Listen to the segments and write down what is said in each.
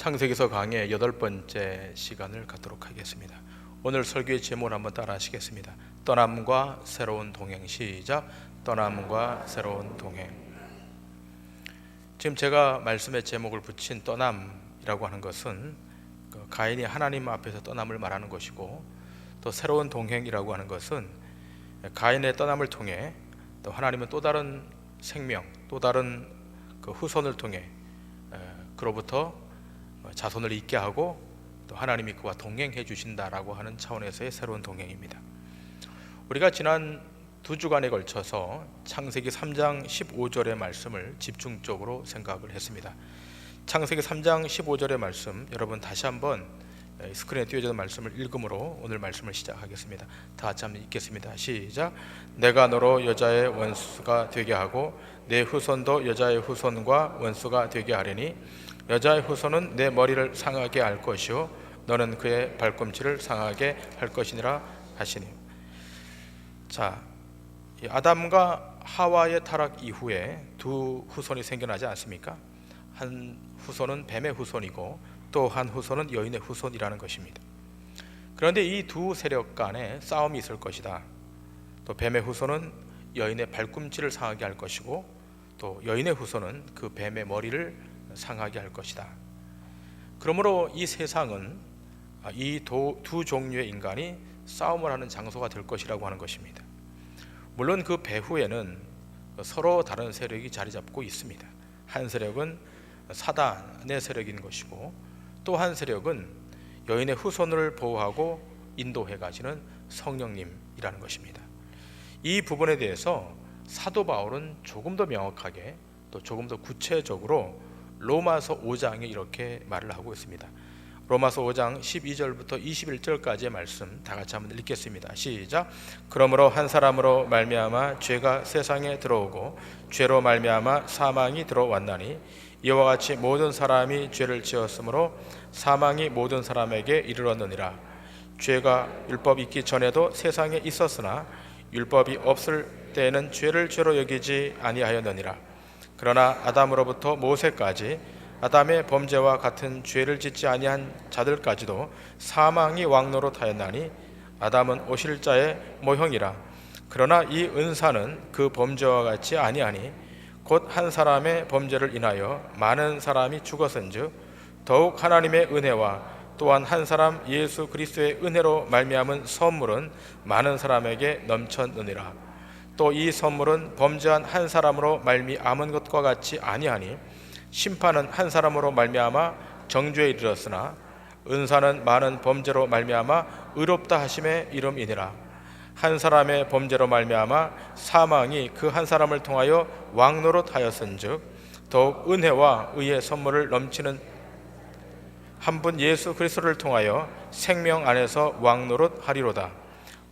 창세기서 강의 8번째 시간을 갖도록 하겠습니다. 오늘 설교의 제목을 한번 따라 하시겠습니다. 떠남과 새로운 동행. 시작. 떠남과 새로운 동행. 지금 제가 말씀의 제목을 붙인 떠남이라고 하는 것은 가인이 하나님 앞에서 떠남을 말하는 것이고, 또 새로운 동행이라고 하는 것은 가인의 떠남을 통해 또 하나님은 또 다른 생명, 또 다른 그 후손을 통해 그로부터 자손을 잇게 하고 또 하나님이 그와 동행해 주신다라고 하는 차원에서의 새로운 동행입니다. 우리가 지난 2주간에 걸쳐서 창세기 3장 15절의 말씀을 집중적으로 생각을 했습니다. 창세기 3장 15절의 말씀, 여러분 다시 한번 스크린에 띄워진 말씀을 읽음으로 오늘 말씀을 시작하겠습니다. 다 같이 한번 읽겠습니다. 시작. 내가 너로 여자의 원수가 되게 하고 내 후손도 여자의 후손과 원수가 되게 하리니 여자의 후손은 내 머리를 상하게 할 것이요 너는 그의 발꿈치를 상하게 할 것이니라 하시니. 자, 이 아담과 하와의 타락 이후에 두 후손이 생겨나지 않습니까? 한 후손은 뱀의 후손이고 또 한 후손은 여인의 후손이라는 것입니다. 그런데 이 두 세력 간에 싸움이 있을 것이다. 또 뱀의 후손은 여인의 발꿈치를 상하게 할 것이고 또 여인의 후손은 그 뱀의 머리를 상하게 할 것이다. 그러므로 이 세상은 이 두 종류의 인간이 싸움을 하는 장소가 될 것이라고 하는 것입니다. 물론 그 배후에는 서로 다른 세력이 자리 잡고 있습니다. 한 세력은 사단의 세력인 것이고 또 한 세력은 여인의 후손을 보호하고 인도해 가시는 성령님이라는 것입니다. 이 부분에 대해서 사도 바울은 조금 더 명확하게 또 조금 더 구체적으로 로마서 5장에 이렇게 말을 하고 있습니다. 로마서 5장 12절부터 21절까지의 말씀 다 같이 한번 읽겠습니다. 시작. 그러므로 한 사람으로 말미암아 죄가 세상에 들어오고 죄로 말미암아 사망이 들어왔나니 이와 같이 모든 사람이 죄를 지었으므로 사망이 모든 사람에게 이르렀느니라. 죄가 율법 있기 전에도 세상에 있었으나 율법이 없을 때에는 죄를 죄로 여기지 아니하였느니라. 그러나 아담으로부터 모세까지 아담의 범죄와 같은 죄를 짓지 아니한 자들까지도 사망이 왕노릇하였나니 아담은 오실 자의 모형이라. 그러나 이 은사는 그 범죄와 같이 아니하니 곧 한 사람의 범죄를 인하여 많은 사람이 죽었은즉 더욱 하나님의 은혜와 또한 한 사람 예수 그리스도의 은혜로 말미암은 선물은 많은 사람에게 넘쳤느니라. 또 이 선물은 범죄한 한 사람으로 말미암은 것과 같이 아니하니 심판은 한 사람으로 말미암아 정죄에 이르렀으나 은사는 많은 범죄로 말미암아 의롭다 하심의 이름이니라. 한 사람의 범죄로 말미암아 사망이 그 한 사람을 통하여 왕노릇하였은즉 더욱 은혜와 의의 선물을 넘치는 한 분 예수 그리스도를 통하여 생명 안에서 왕노릇하리로다.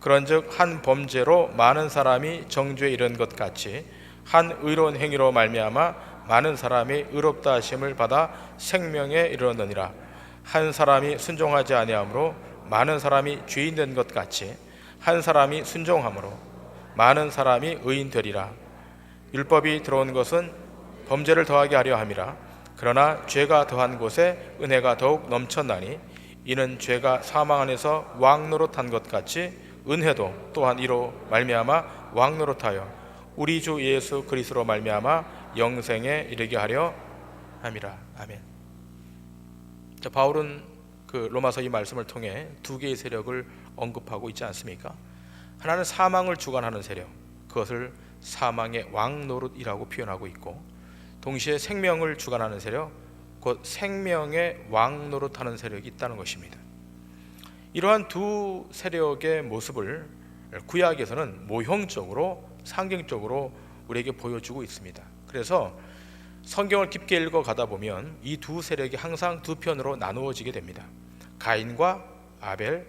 그런즉 한 범죄로 많은 사람이 정죄에 이른 것 같이 한 의로운 행위로 말미암아 많은 사람이 의롭다 하심을 받아 생명에 이르렀느니라. 한 사람이 순종하지 아니하므로 많은 사람이 죄인 된 것 같이 한 사람이 순종함으로 많은 사람이 의인 되리라. 율법이 들어온 것은 범죄를 더하게 하려 함이라. 그러나 죄가 더한 곳에 은혜가 더욱 넘쳤나니 이는 죄가 사망 안에서 왕노릇한 것 같이 은혜도 또한 이로 말미암아 왕노릇하여 우리 주 예수 그리스도로 말미암아 영생에 이르게 하려 함이라. 아멘. 자, 바울은 그 로마서 이 말씀을 통해 두 개의 세력을 언급하고 있지 않습니까? 하나는 사망을 주관하는 세력, 그것을 사망의 왕노릇이라고 표현하고 있고, 동시에 생명을 주관하는 세력, 곧 생명의 왕노릇하는 세력이 있다는 것입니다. 이러한 두 세력의 모습을 구약에서는 모형적으로 상징적으로 우리에게 보여주고 있습니다. 그래서 성경을 깊게 읽어 가다 보면 이 두 세력이 항상 두 편으로 나누어지게 됩니다. 가인과 아벨,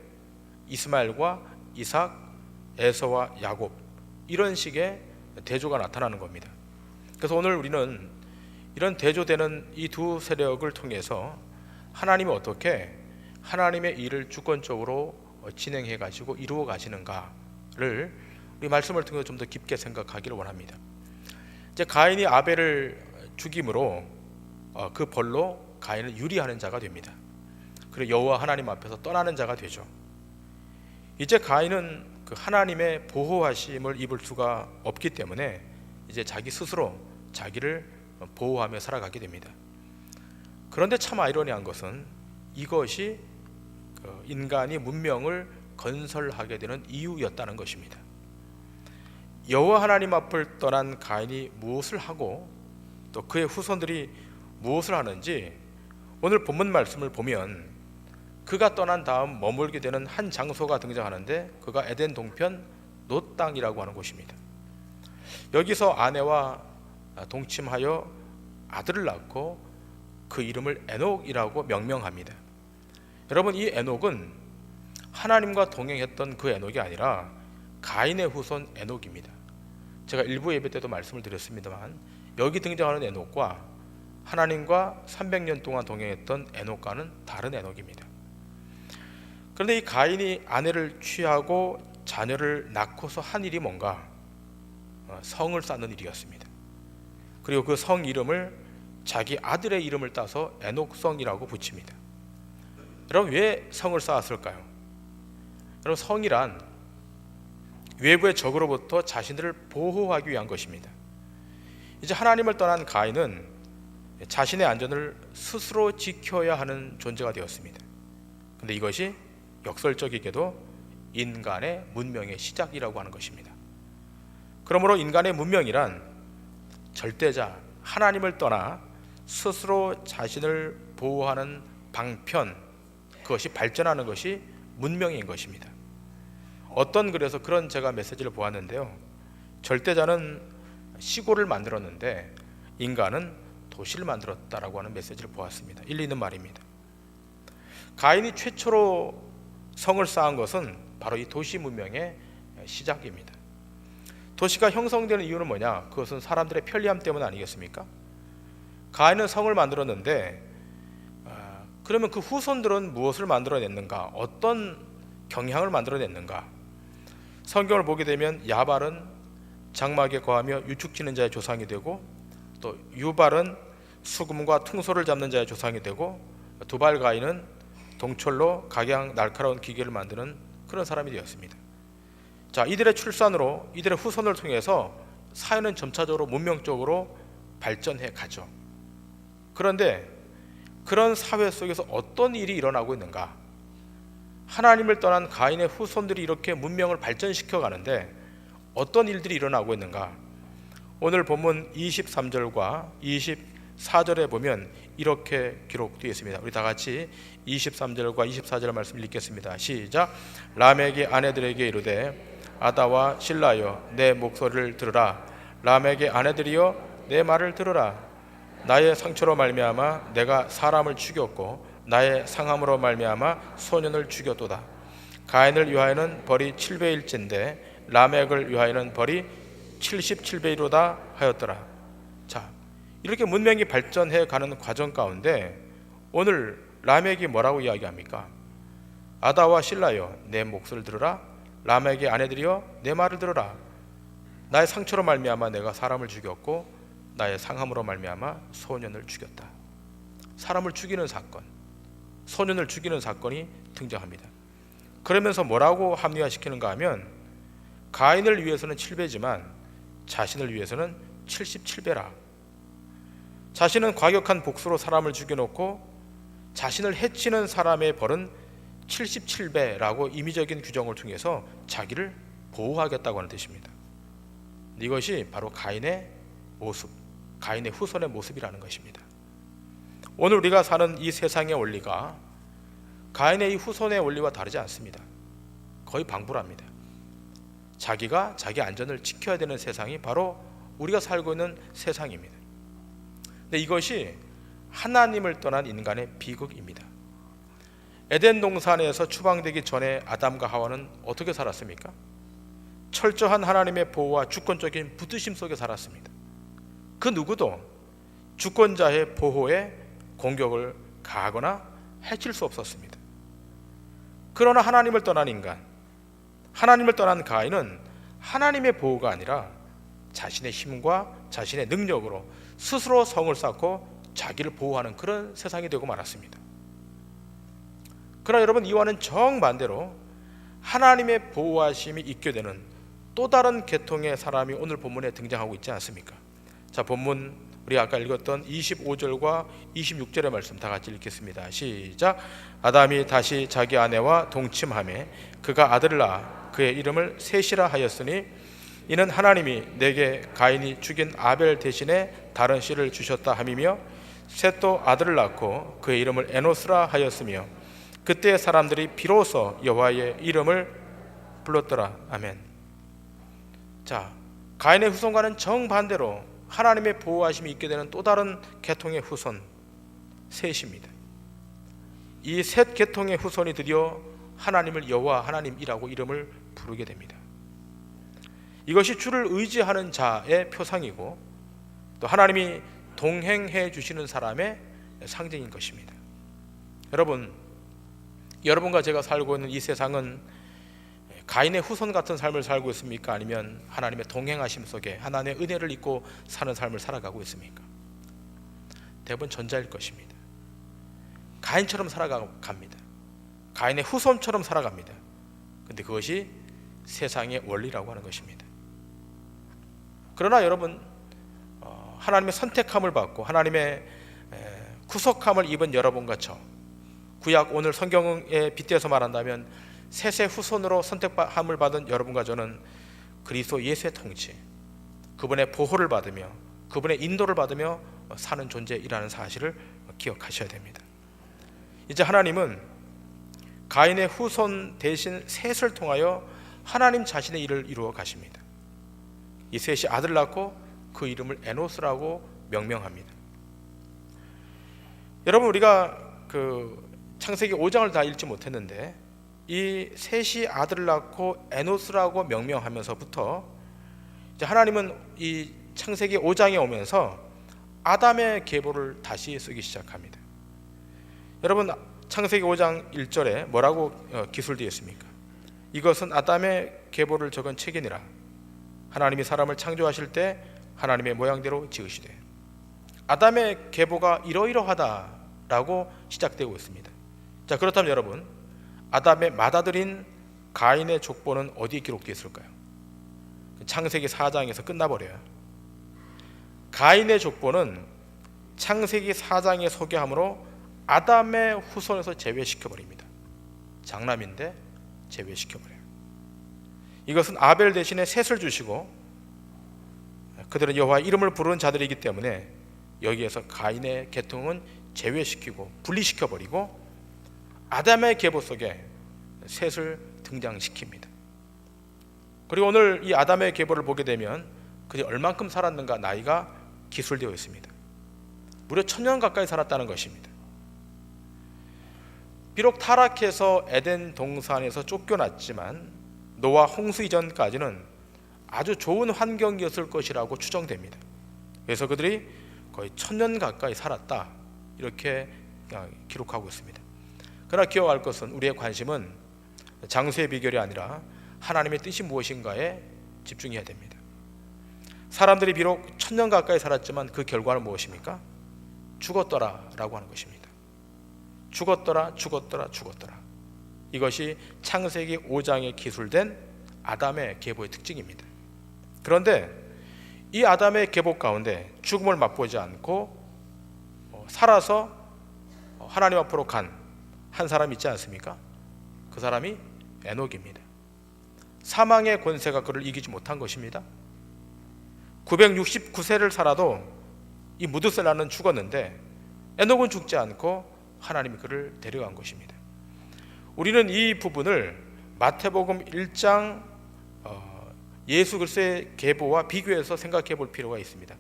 이스마엘과 이삭, 에서와 야곱, 이런 식의 대조가 나타나는 겁니다. 그래서 오늘 우리는 이런 대조되는 이 두 세력을 통해서 하나님이 어떻게 하나님의 일을 주권적으로 진행해 가지고 이루어 가시는가를 우리 말씀을 통해서 좀 더 깊게 생각하기를 원합니다. 이제 가인이 아벨을 죽임으로 그 벌로 가인을 유리하는 자가 됩니다. 그리고 여호와 하나님 앞에서 떠나는 자가 되죠. 이제 가인은 그 하나님의 보호하심을 입을 수가 없기 때문에 이제 자기 스스로 자기를 보호하며 살아가게 됩니다. 그런데 참 아이러니한 것은 이것이 인간이 문명을 건설하게 되는 이유였다는 것입니다. 여호와 하나님 앞을 떠난 가인이 무엇을 하고 또 그의 후손들이 무엇을 하는지 오늘 본문 말씀을 보면 그가 떠난 다음 머물게 되는 한 장소가 등장하는데 그가 에덴 동편 놋 땅이라고 하는 곳입니다. 여기서 아내와 동침하여 아들을 낳고 그 이름을 에녹이라고 명명합니다. 여러분, 이 에녹은 하나님과 동행했던 그 에녹이 아니라 가인의 후손 에녹입니다. 제가 일부 예배 때도 말씀을 드렸습니다만 여기 등장하는 에녹과 하나님과 300년 동안 동행했던 에녹과는 다른 에녹입니다. 그런데 이 가인이 아내를 취하고 자녀를 낳고서 한 일이 뭔가? 성을 쌓는 일이었습니다. 그리고 그 성 이름을 자기 아들의 이름을 따서 에녹성이라고 붙입니다. 여러분, 왜 성을 쌓았을까요? 여러분, 성이란 외부의 적으로부터 자신들을 보호하기 위한 것입니다. 이제 하나님을 떠난 가인은 자신의 안전을 스스로 지켜야 하는 존재가 되었습니다. 그런데 이것이 역설적이게도 인간의 문명의 시작이라고 하는 것입니다. 그러므로 인간의 문명이란 절대자 하나님을 떠나 스스로 자신을 보호하는 방편, 그것이 발전하는 것이 문명인 것입니다. 어떤 글에서 그런 제가 메시지를 보았는데요, 절대자는 시골을 만들었는데 인간은 도시를 만들었다라고 하는 메시지를 보았습니다. 일리 있는 말입니다. 가인이 최초로 성을 쌓은 것은 바로 이 도시 문명의 시작입니다. 도시가 형성되는 이유는 뭐냐? 그것은 사람들의 편리함 때문 아니겠습니까? 가인은 성을 만들었는데 그러면 그 후손들은 무엇을 만들어냈는가? 어떤 경향을 만들어냈는가? 성경을 보게 되면 야발은 장막에 거하며 유축지는 자의 조상이 되고, 또 유발은 수금과 퉁소를 잡는 자의 조상이 되고, 두발 가인은 동철로 각양 날카로운 기계를 만드는 그런 사람이 되었습니다. 자, 이들의 출산으로 이들의 후손을 통해서 사회는 점차적으로 문명적으로 발전해 가죠. 그런데 그런 사회 속에서 어떤 일이 일어나고 있는가? 하나님을 떠난 가인의 후손들이 이렇게 문명을 발전시켜 가는데 어떤 일들이 일어나고 있는가? 오늘 본문 23절과 24절에 보면 이렇게 기록되어 있습니다. 우리 다 같이 23절과 24절 말씀을 읽겠습니다. 시작. 라멕의 아내들에게 이르되 아다와 실라여 내 목소리를 들으라. 라멕의 아내들이여 내 말을 들으라. 나의 상처로 말미암아 내가 사람을 죽였고 나의 상함으로 말미암아 소년을 죽였도다. 가인을 위하여는 벌이 7배일진데 라멕을 위하여는 벌이 77배이로다 하였더라. 자, 이렇게 문명이 발전해 가는 과정 가운데 오늘 라멕이 뭐라고 이야기합니까? 아다와 실라여 내 목소리를 들으라. 라멕의 아내들이여 내 말을 들으라. 나의 상처로 말미암아 내가 사람을 죽였고 나의 상함으로 말미암아 소년을 죽였다. 사람을 죽이는 사건, 소년을 죽이는 사건이 등장합니다. 그러면서 뭐라고 합리화시키는가 하면 가인을 위해서는 7배지만 자신을 위해서는 77배라. 자신은 과격한 복수로 사람을 죽여놓고 자신을 해치는 사람의 벌은 77배라고 임의적인 규정을 통해서 자기를 보호하겠다고 하는 뜻입니다. 이것이 바로 가인의 모습, 가인의 후손의 모습이라는 것입니다. 오늘 우리가 사는 이 세상의 원리가 가인의 이 후손의 원리와 다르지 않습니다. 거의 방불합니다. 자기가 자기 안전을 지켜야 되는 세상이 바로 우리가 살고 있는 세상입니다. 근데 이것이 하나님을 떠난 인간의 비극입니다. 에덴 동산에서 추방되기 전에 아담과 하와는 어떻게 살았습니까? 철저한 하나님의 보호와 주권적인 붙드심 속에 살았습니다. 그 누구도 주권자의 보호에 공격을 가하거나 해칠 수 없었습니다. 그러나 하나님을 떠난 인간, 하나님을 떠난 가인은 하나님의 보호가 아니라 자신의 힘과 자신의 능력으로 스스로 성을 쌓고 자기를 보호하는 그런 세상이 되고 말았습니다. 그러나 여러분, 이와는 정반대로 하나님의 보호하심이 있게 되는 또 다른 계통의 사람이 오늘 본문에 등장하고 있지 않습니까? 자, 본문 우리 아까 읽었던 25절과 26절의 말씀 다 같이 읽겠습니다. 시작. 아담이 다시 자기 아내와 동침하매 그가 아들을 낳아 그의 이름을 셋이라 하였으니 이는 하나님이 내게 가인이 죽인 아벨 대신에 다른 씨를 주셨다 함이며 셋도 아들을 낳고 그의 이름을 에노스라 하였으며 그때 사람들이 비로소 여호와의 이름을 불렀더라. 아멘. 자, 가인의 후손과는 정반대로 하나님의 보호하심이 있게 되는 또 다른 계통의 후손 셋입니다. 이 셋 계통의 후손이 드디어 하나님을 여호와 하나님이라고 이름을 부르게 됩니다. 이것이 주를 의지하는 자의 표상이고 또 하나님이 동행해 주시는 사람의 상징인 것입니다. 여러분과 제가 살고 있는 이 세상은 가인의 후손 같은 삶을 살고 있습니까? 아니면 하나님의 동행하심 속에 하나님의 은혜를 입고 사는 삶을 살아가고 있습니까? 대부분 전자일 것입니다. 가인처럼 살아갑니다. 가인의 후손처럼 살아갑니다. 근데 그것이 세상의 원리라고 하는 것입니다. 그러나 여러분, 하나님의 선택함을 받고 하나님의 구속함을 입은 여러분과 저, 구약 오늘 성경에 빗대서 말한다면 셋의 후손으로 선택함을 받은 여러분과 저는 그리스도 예수의 통치, 그분의 보호를 받으며 그분의 인도를 받으며 사는 존재이라는 사실을 기억하셔야 됩니다. 이제 하나님은 가인의 후손 대신 셋을 통하여 하나님 자신의 일을 이루어 가십니다. 이 셋이 아들 낳고 그 이름을 에노스라고 명명합니다. 여러분, 우리가 창세기 5장을 다 읽지 못했는데 이 셋이 아들을 낳고 에노스라고 명명하면서부터 이제 하나님은 이 창세기 5장에 오면서 아담의 계보를 다시 쓰기 시작합니다. 여러분, 창세기 5장 1절에 뭐라고 기술되어 있습니까? 이것은 아담의 계보를 적은 책이니라. 하나님이 사람을 창조하실 때 하나님의 모양대로 지으시되. 아담의 계보가 이러이러하다라고 시작되고 있습니다. 자, 그렇다면 여러분, 아담의 맏아들인 가인의 족보는 어디에 기록되어 있을까요? 창세기 4장에서 끝나버려요. 가인의 족보는 창세기 4장에 소개함으로 아담의 후손에서 제외시켜버립니다. 장남인데 제외시켜버려요. 이것은 아벨 대신에 셋을 주시고 그들은 여호와의 이름을 부르는 자들이기 때문에 여기에서 가인의 계통은 제외시키고 분리시켜버리고 아담의 계보 속에 셋을 등장시킵니다. 그리고 오늘 이 아담의 계보를 보게 되면 그들이 얼만큼 살았는가 나이가 기술되어 있습니다. 무려 1000년 가까이 살았다는 것입니다. 비록 타락해서 에덴 동산에서 쫓겨났지만 노아 홍수 이전까지는 아주 좋은 환경이었을 것이라고 추정됩니다. 그래서 그들이 거의 1000년 가까이 살았다, 이렇게 기록하고 있습니다. 그러나 기억할 것은 우리의 관심은 장수의 비결이 아니라 하나님의 뜻이 무엇인가에 집중해야 됩니다. 사람들이 비록 1000년 가까이 살았지만 그 결과는 무엇입니까? 죽었더라 라고 하는 것입니다. 죽었더라. 이것이 창세기 5장에 기술된 아담의 계보의 특징입니다. 그런데 이 아담의 계보 가운데 죽음을 맛보지 않고 살아서 하나님 앞으로 간 한 사람이 있지 않습니까? 그 사람이 에녹입니다. 사망의 권세가 그를 이기지 못한 것입니다. 969세를 살아도 이 무드셀라는 죽었는데 에녹은 죽지 않고 하나님이 그를 데려간 것입니다. 우리는 이 부분을 마태복음 1장 예수 그리스도의 계보와 비교해서 생각해 볼 필요가 있습니다.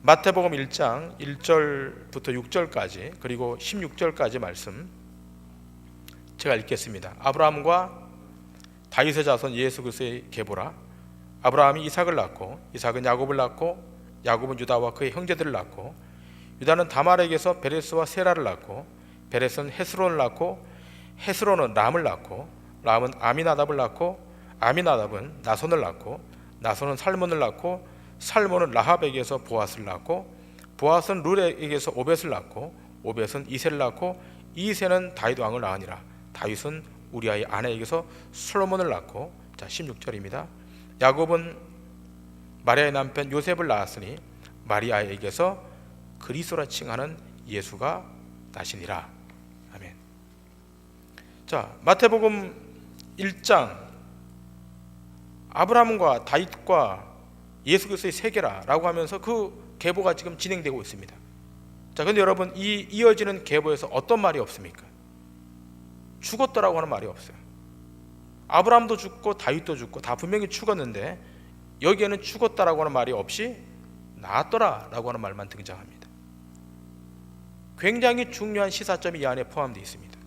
마태복음 1장 1절부터 6절까지 그리고 16절까지 말씀 제가 읽겠습니다. 아브라함과 다윗의 자손 예수 그리스도의 계보라. 아브라함이 이삭을 낳고 이삭은 야곱을 낳고 야곱은 유다와 그의 형제들을 낳고 유다는 다말에게서 베레스와 세라를 낳고 베레스는 헤스론을 낳고 헤스론은 람을 낳고 람은 아미나답을 낳고 아미나답은 나손을 낳고 나손은 살몬을 낳고 살몬은 라합에게서 보아스를 낳고 보아스는 룰에게서 오벳을 낳고 오벳은 이새를 낳고 이새는 다윗 왕을 낳으니라. 다윗은 우리아의 아내에게서 솔로몬을 낳고, 자 16절입니다. 야곱은 마리아의 남편 요셉을 낳았으니 마리아에게서 그리스도라 칭하는 예수가 나시니라. 아멘. 자, 마태복음 1장 아브라함과 다윗과 예수 그리스도의 세계라라고 하면서 그 계보가 지금 진행되고 있습니다. 자, 근데 여러분, 이 이어지는 계보에서 어떤 말이 없습니까? 죽었더라고 하는 말이 없어요. 아브라함도 죽고 다윗도 죽고 다 분명히 죽었는데 여기에는 죽었다라고 하는 말이 없이 나았더라라고 하는 말만 등장합니다. 굉장히 중요한 시사점이 이 안에 포함되어 있습니다.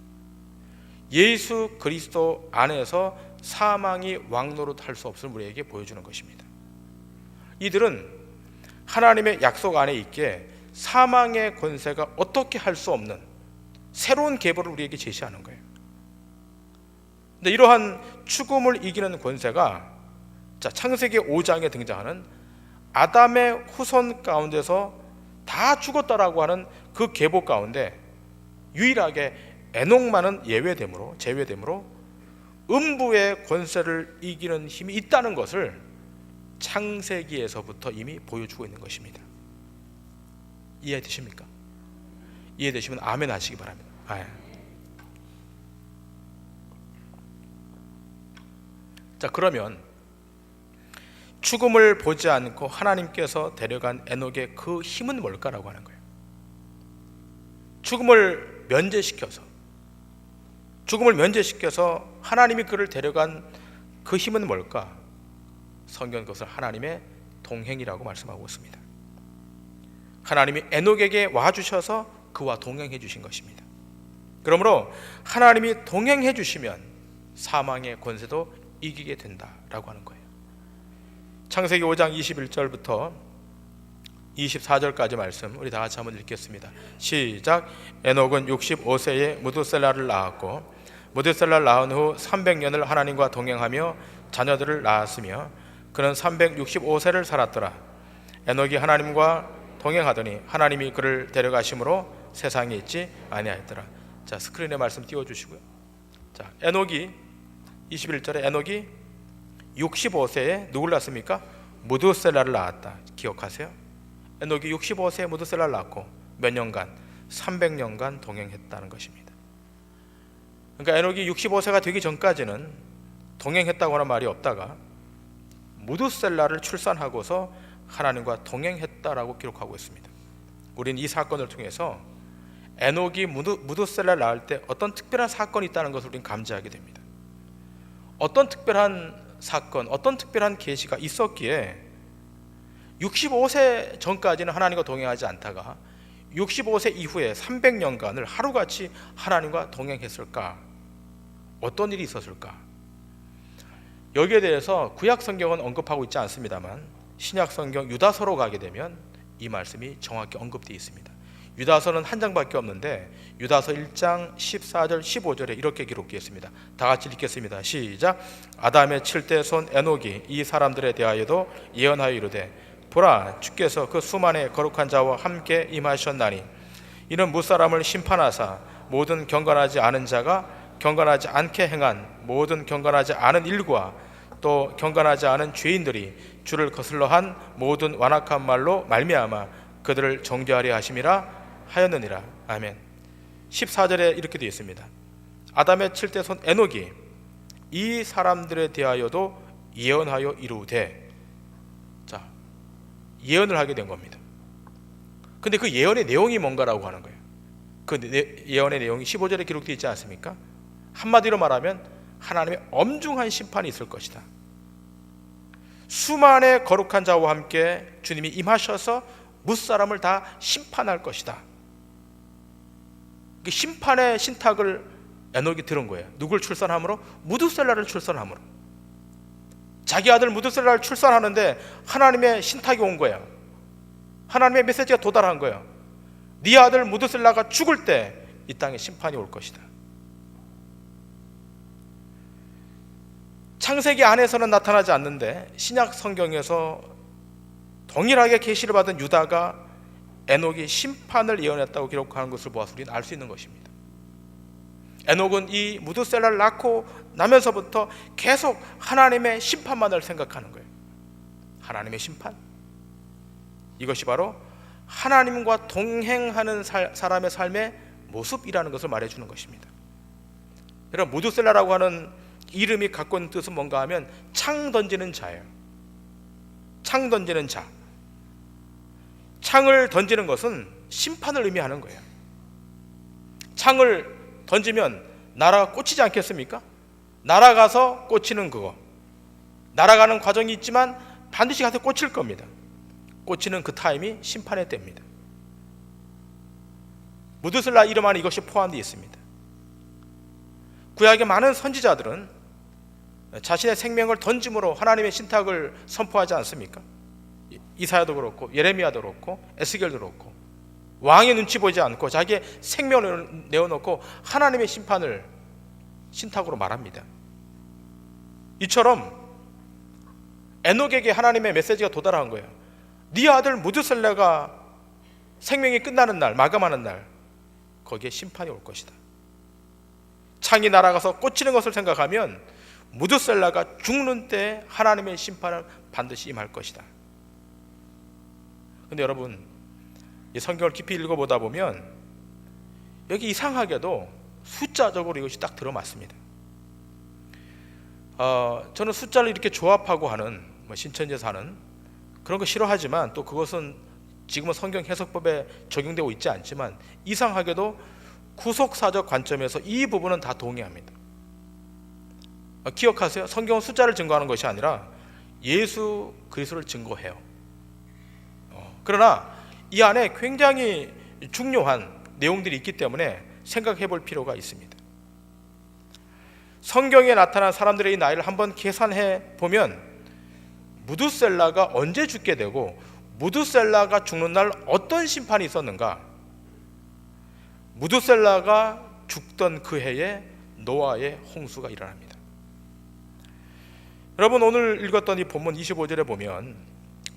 예수 그리스도 안에서 사망이 왕노릇할 수 없을 우리에게 보여주는 것입니다. 이들은 하나님의 약속 안에 있기에 사망의 권세가 어떻게 할 수 없는 새로운 계보를 우리에게 제시하는 거예요. 근데 이러한 죽음을 이기는 권세가, 자, 창세기 5장에 등장하는 아담의 후손 가운데서 다 죽었다라고 하는 그 계보 가운데 유일하게 에녹만은 제외되므로 음부의 권세를 이기는 힘이 있다는 것을 창세기에서부터 이미 보여주고 있는 것입니다. 이해되십니까? 이해되시면 아멘 하시기 바랍니다. 자, 그러면 죽음을 보지 않고 하나님께서 데려간 에녹의 그 힘은 뭘까라고 하는 거예요. 죽음을 면제시켜서 하나님이 그를 데려간 그 힘은 뭘까? 성경 그것을 하나님의 동행이라고 말씀하고 있습니다. 하나님이 에녹에게 와주셔서 그와 동행해 주신 것입니다. 그러므로 하나님이 동행해 주시면 사망의 권세도 이기게 된다라고 하는 거예요. 창세기 5장 21절부터 24절까지 말씀 우리 다 같이 한번 읽겠습니다. 시작. 에녹은 65세에 무두셀라를 낳았고 무두셀라를 낳은 후 300년을 하나님과 동행하며 자녀들을 낳았으며 그는 365세를 살았더라. 에녹이 하나님과 동행하더니 하나님이 그를 데려가심으로 세상에 있지 아니하였더라. 자, 스크린에 말씀 띄워주시고요. 자, 에녹이 21절에 에녹이 65세에 누굴 낳습니까? 무두셀라를 낳았다. 기억하세요? 에녹이 65세에 무두셀라를 낳고 몇 년간? 300년간 동행했다는 것입니다. 그러니까 에녹이 65세가 되기 전까지는 동행했다고 하는 말이 없다가 무두셀라를 출산하고서 하나님과 동행했다라고 기록하고 있습니다. 우리는 이 사건을 통해서 에녹이 무두셀라를 낳을 때 어떤 특별한 사건이 있다는 것을 우리는 감지하게 됩니다. 어떤 특별한 사건, 어떤 특별한 계시가 있었기에 65세 전까지는 하나님과 동행하지 않다가 65세 이후에 300년간을 하루같이 하나님과 동행했을까? 어떤 일이 있었을까? 여기에 대해서 구약 성경은 언급하고 있지 않습니다만 신약 성경 유다서로 가게 되면 이 말씀이 정확히 언급되어 있습니다. 유다서는 한 장밖에 없는데 유다서 1장 14절 15절에 이렇게 기록되어 있습니다. 다 같이 읽겠습니다. 시작. 아담의 7대 손 에녹이 이 사람들에 대하여도 예언하여 이르되 보라, 주께서 그 수만의 거룩한 자와 함께 임하셨나니 이는 무사람을 심판하사 모든 경건하지 않은 자가 경건하지 않게 행한 모든 경건하지 않은 일과 또 경건하지 않은 죄인들이 주를 거슬러 한 모든 완악한 말로 말미암아 그들을 정죄하려 하심이라 하였느니라. 아멘. 14절에 이렇게 되어 있습니다. 아담의 7대 손 에녹이 이 사람들에 대하여도 예언하여 이르되, 자, 예언을 하게 된 겁니다. 근데 그 예언의 내용이 뭔가라고 하는 거예요. 그 예언의 내용이 15절에 기록되어 있지 않습니까? 한마디로 말하면 하나님의 엄중한 심판이 있을 것이다. 수만의 거룩한 자와 함께 주님이 임하셔서 무사람을 다 심판할 것이다. 심판의 신탁을 에녹이 들은 거예요. 누굴 출산함으로? 무두셀라를 출산함으로. 자기 아들 무두셀라를 출산하는데 하나님의 신탁이 온 거예요. 하나님의 메시지가 도달한 거예요. 네 아들 무두셀라가 죽을 때 이 땅에 심판이 올 것이다. 창세기 안에서는 나타나지 않는데 신약 성경에서 동일하게 계시를 받은 유다가 에녹이 심판을 예언했다고 기록하는 것을 보아서 우리는 알 수 있는 것입니다. 에녹은 이 무드셀라를 낳고 나면서부터 계속 하나님의 심판만을 생각하는 거예요. 하나님의 심판, 이것이 바로 하나님과 동행하는 사람의 삶의 모습이라는 것을 말해주는 것입니다. 여러분, 무드셀라라고 하는 이름이 갖고 있는 뜻은 뭔가 하면 창 던지는 자예요. 창 던지는 자. 창을 던지는 것은 심판을 의미하는 거예요. 창을 던지면 나라가 꽂히지 않겠습니까? 날아가서 꽂히는 그거, 날아가는 과정이 있지만 반드시 가서 꽂힐 겁니다. 꽂히는 그 타임이 심판의 때입니다. 무드셀라 이름 안에 이것이 포함되어 있습니다. 구약의 많은 선지자들은 자신의 생명을 던짐으로 하나님의 신탁을 선포하지 않습니까? 이사야도 그렇고 예레미야도 그렇고 에스겔도 그렇고 왕의 눈치 보지 않고 자기의 생명을 내어놓고 하나님의 심판을 신탁으로 말합니다. 이처럼 에녹에게 하나님의 메시지가 도달한 거예요. 네 아들 무드셀라가 생명이 끝나는 날, 마감하는 날, 거기에 심판이 올 것이다. 창이 날아가서 꽂히는 것을 생각하면 무드셀라가 죽는 때 하나님의 심판을 반드시 임할 것이다. 근데 여러분, 이 성경을 깊이 읽어보다 보면 여기 이상하게도 숫자적으로 이것이 딱 들어맞습니다. 저는 숫자를 이렇게 조합하고 하는 신천지에서 하는 그런 거 싫어하지만 또 그것은 지금은 성경 해석법에 적용되고 있지 않지만 이상하게도 구속사적 관점에서 이 부분은 다 동의합니다. 기억하세요. 성경은 숫자를 증거하는 것이 아니라 예수 그리스도를 증거해요. 그러나 이 안에 굉장히 중요한 내용들이 있기 때문에 생각해 볼 필요가 있습니다. 성경에 나타난 사람들의 이 나이를 한번 계산해 보면 무드셀라가 언제 죽게 되고 무드셀라가 죽는 날 어떤 심판이 있었는가? 무드셀라가 죽던 그 해에 노아의 홍수가 일어납니다. 여러분, 오늘 읽었던 이 본문 25절에 보면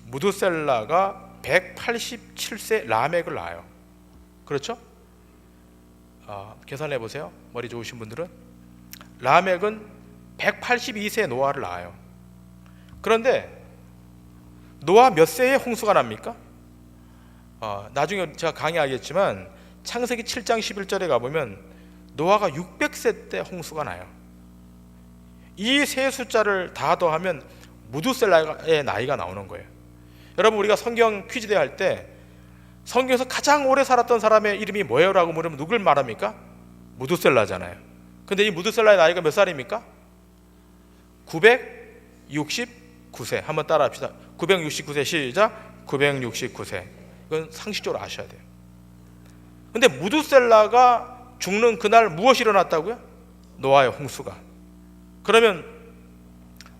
무드셀라가 187세 라멕을 낳아요. 그렇죠? 계산해 보세요. 머리 좋으신 분들은 라멕은 182세 노아를 낳아요. 그런데 노아 몇 세에 홍수가 납니까? 나중에 제가 강의하겠지만 창세기 7장 11절에 가보면 노아가 600세 때 홍수가 나요. 이 세 숫자를 다 더하면 무드셀라의 나이가 나오는 거예요. 여러분, 우리가 성경 퀴즈 대회 할 때 성경에서 가장 오래 살았던 사람의 이름이 뭐예요? 라고 물으면 누굴 말합니까? 무드셀라잖아요. 근데 이 무드셀라의 나이가 몇 살입니까? 969세. 한번 따라 합시다. 969세 시작. 969세. 이건 상식적으로 아셔야 돼요. 근데 무드셀라가 죽는 그날 무엇이 일어났다고요? 노아의 홍수가. 그러면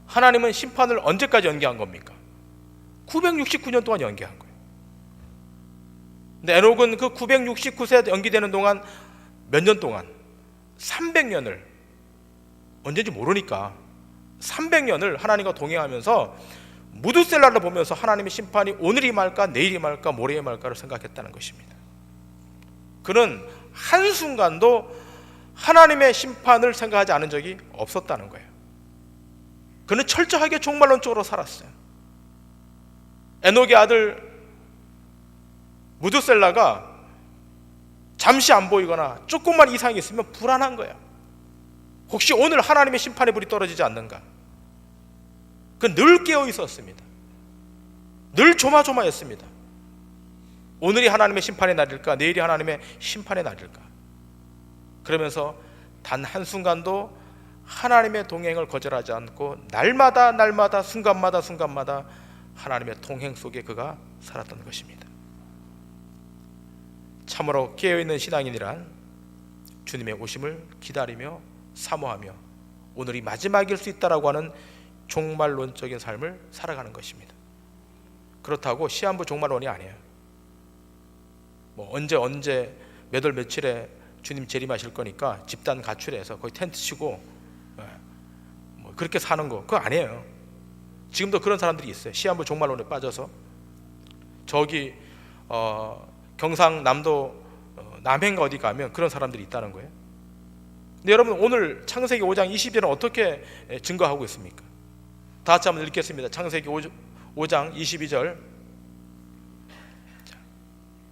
하나님은 심판을 언제까지 연기한 겁니까? 969년 동안 연기한 거예요. 근데 에녹은 그 969세 연기되는 동안 몇 년 동안? 300년을, 언제인지 모르니까 300년을 하나님과 동행하면서 무드셀라를 보면서 하나님의 심판이 오늘이 말까 내일이 말까 모레이 말까를 생각했다는 것입니다. 그는 한순간도 하나님의 심판을 생각하지 않은 적이 없었다는 거예요. 그는 철저하게 종말론적으로 살았어요. 에녹의 아들 무드셀라가 잠시 안 보이거나 조금만 이상이 있으면 불안한 거예요. 혹시 오늘 하나님의 심판의 불이 떨어지지 않는가? 그는 늘 깨어 있었습니다. 늘 조마조마했습니다. 오늘이 하나님의 심판의 날일까? 내일이 하나님의 심판의 날일까? 그러면서 단 한순간도 하나님의 동행을 거절하지 않고 날마다 순간마다 하나님의 동행 속에 그가 살았던 것입니다. 참으로 깨어있는 신앙인이란 주님의 오심을 기다리며 사모하며 오늘이 마지막일 수 있다라고 하는 종말론적인 삶을 살아가는 것입니다. 그렇다고 시한부 종말론이 아니에요. 언제 몇 월 며칠에 주님 재림하실 거니까 집단 가출해서 거의 텐트 치고 그렇게 사는 거 그거 아니에요. 지금도 그런 사람들이 있어요. 시한부 종말론에 빠져서 저기 경상남도 남해인가 어디 가면 그런 사람들이 있다는 거예요. 근데 여러분, 오늘 창세기 5장 20절은 어떻게 증거하고 있습니까? 다 같이 한번 읽겠습니다. 창세기 5장 22절. 자,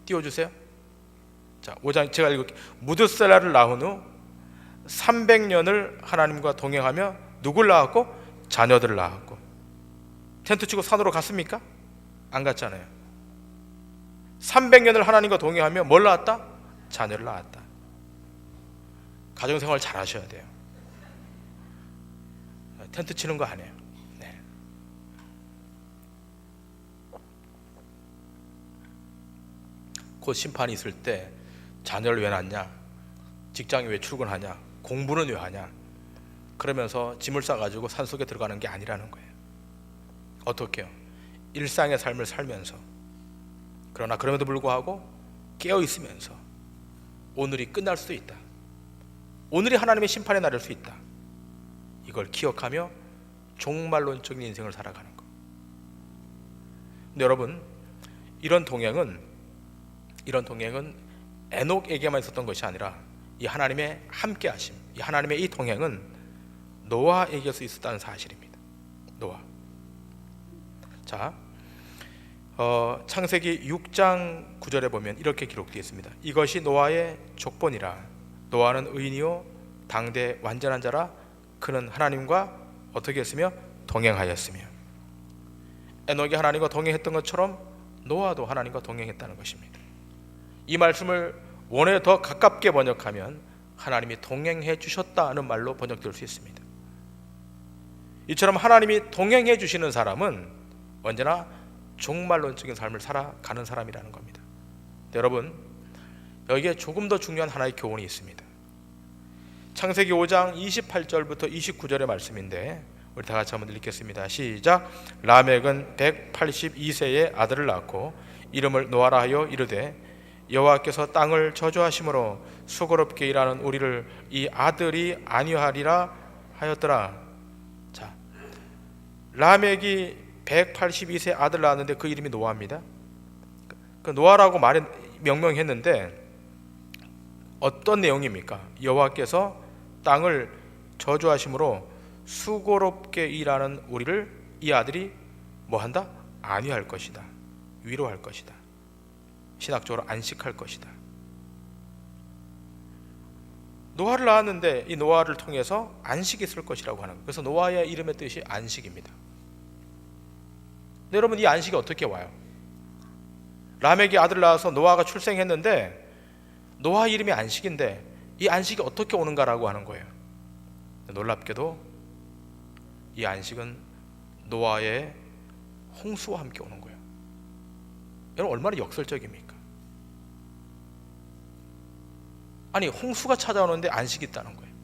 띄워주세요. 자, 5장 제가 읽을게요. 무드셀라를 낳은 후 300년을 하나님과 동행하며 누굴 낳았고? 자녀들을 낳았고. 텐트 치고 산으로 갔습니까? 안 갔잖아요. 300년을 하나님과 동행하며 뭘 낳았다? 자녀를 낳았다. 가정생활 잘 하셔야 돼요. 텐트 치는 거 아니에요. 네. 곧 심판이 있을 때 자녀를 왜 낳냐? 직장에 왜 출근하냐? 공부는 왜 하냐? 그러면서 짐을 싸가지고 산속에 들어가는 게 아니라는 거예요. 어떻게요? 일상의 삶을 살면서, 그러나 그럼에도 불구하고 깨어 있으면서 오늘이 끝날 수도 있다. 오늘이 하나님의 심판의 날일 수 있다. 이걸 기억하며 종말론적인 인생을 살아가는 것. 근데 여러분, 이런 동행은 에녹에게만 있었던 것이 아니라 이 하나님의 함께하심, 이 하나님의 이 동행은 노아에게서 있었다는 사실입니다. 노아. 자, 창세기 6장 9절에 보면 이렇게 기록되어 있습니다. 이것이 노아의 족본이라. 노아는 의인이요 당대 완전한 자라. 그는 하나님과 어떻게 했으며? 동행하였으며. 에녹이 하나님과 동행했던 것처럼 노아도 하나님과 동행했다는 것입니다. 이 말씀을 원에 더 가깝게 번역하면 하나님이 동행해 주셨다는 말로 번역될 수 있습니다. 이처럼 하나님이 동행해 주시는 사람은 언제나 종말론적인 삶을 살아가는 사람이라는 겁니다. 여러분, 여기에 조금 더 중요한 하나의 교훈이 있습니다. 창세기 5장 28절부터 29절의 말씀인데 우리 다 같이 한번 읽겠습니다. 시작. 라멕은 182세의 아들을 낳고 이름을 노아라 하여 이르되 여호와께서 땅을 저주하심으로 수고롭게 일하는 우리를 이 아들이 아니하리라 하였더라. 자, 라멕이 182세 아들 낳았는데 그 이름이 노아입니다. 그 노아라고 명명했는데 어떤 내용입니까? 여호와께서 땅을 저주하심으로 수고롭게 일하는 우리를 이 아들이 뭐한다? 안위할 것이다. 위로할 것이다. 신학적으로 안식할 것이다. 노아를 낳았는데 이 노아를 통해서 안식이 있을 것이라고 하는 거예요. 그래서 노아의 이름의 뜻이 안식입니다. 근데 여러분, 이 안식이 어떻게 와요? 라멕이 아들을 낳아서 노아가 출생했는데 노아 이름이 안식인데 이 안식이 어떻게 오는가라고 하는 거예요. 놀랍게도 이 안식은 노아의 홍수와 함께 오는 거예요. 여러분, 얼마나 역설적입니까? 아니, 홍수가 찾아오는데 안식이 있다는 거예요.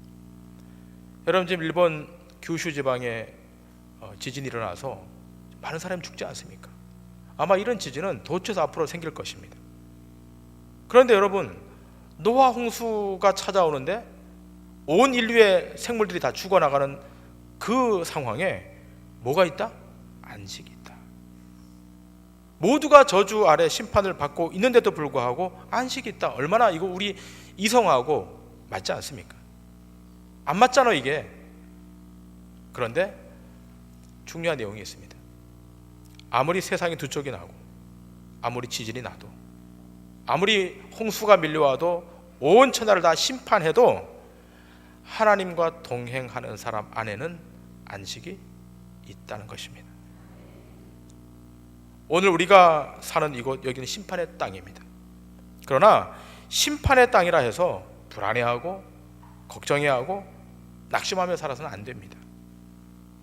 여러분, 지금 일본 규슈 지방에 지진이 일어나서 많은 사람이 죽지 않습니까? 아마 이런 지진은 도처에서 앞으로 생길 것입니다. 그런데 여러분, 노아 홍수가 찾아오는데 온 인류의 생물들이 다 죽어나가는 그 상황에 뭐가 있다? 안식이 있다. 모두가 저주 아래 심판을 받고 있는데도 불구하고 안식이 있다. 얼마나 이거 우리 이성하고 맞지 않습니까? 안 맞잖아 이게. 그런데 중요한 내용이 있습니다. 아무리 세상이 두 쪽이 나고 아무리 지진이 나도 아무리 홍수가 밀려와도 온 천하를 다 심판해도 하나님과 동행하는 사람 안에는 안식이 있다는 것입니다. 오늘 우리가 사는 이곳, 여기는 심판의 땅입니다. 그러나 심판의 땅이라 해서 불안해하고 걱정해하고 낙심하며 살아서는 안 됩니다.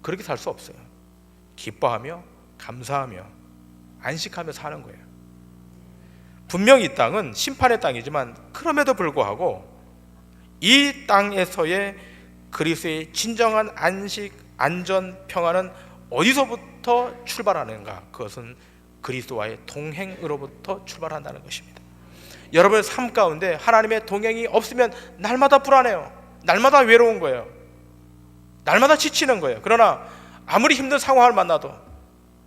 그렇게 살 수 없어요. 기뻐하며 감사하며 안식하며 사는 거예요. 분명히 이 땅은 심판의 땅이지만 그럼에도 불구하고 이 땅에서의 그리스도의 진정한 안식, 안전, 평안은 어디서부터 출발하는가? 그것은 그리스도와의 동행으로부터 출발한다는 것입니다. 여러분의 삶 가운데 하나님의 동행이 없으면 날마다 불안해요. 날마다 외로운 거예요. 날마다 지치는 거예요. 그러나 아무리 힘든 상황을 만나도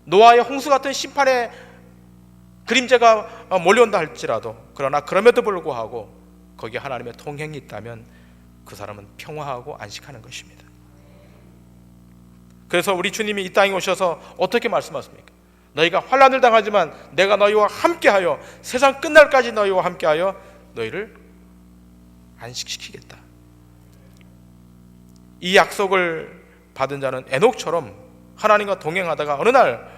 노아의 홍수 같은 심판의 그림자가 몰려온다 할지라도, 그러나 그럼에도 불구하고 거기에 하나님의 통행이 있다면 그 사람은 평화하고 안식하는 것입니다. 그래서 우리 주님이 이 땅에 오셔서 어떻게 말씀하십니까? 너희가 환난을 당하지만 내가 너희와 함께하여 세상 끝날까지 너희와 함께하여 너희를 안식시키겠다. 이 약속을 받은 자는 에녹처럼 하나님과 동행하다가 어느 날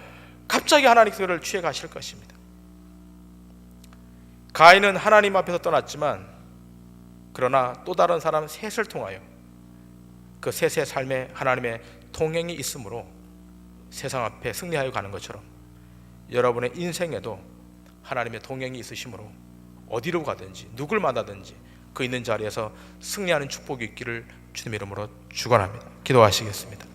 갑자기 하나님께서 취해 가실 것입니다. 가인은 하나님 앞에서 떠났지만 그러나 또 다른 사람 셋을 통하여 그 셋의 삶에 하나님의 통행이 있으므로 세상 앞에 승리하여 가는 것처럼 여러분의 인생에도 하나님의 동행이 있으시므로 어디로 가든지 누굴 만나든지 그 있는 자리에서 승리하는 축복이 있기를 주님의 이름으로 축원합니다. 기도하시겠습니다.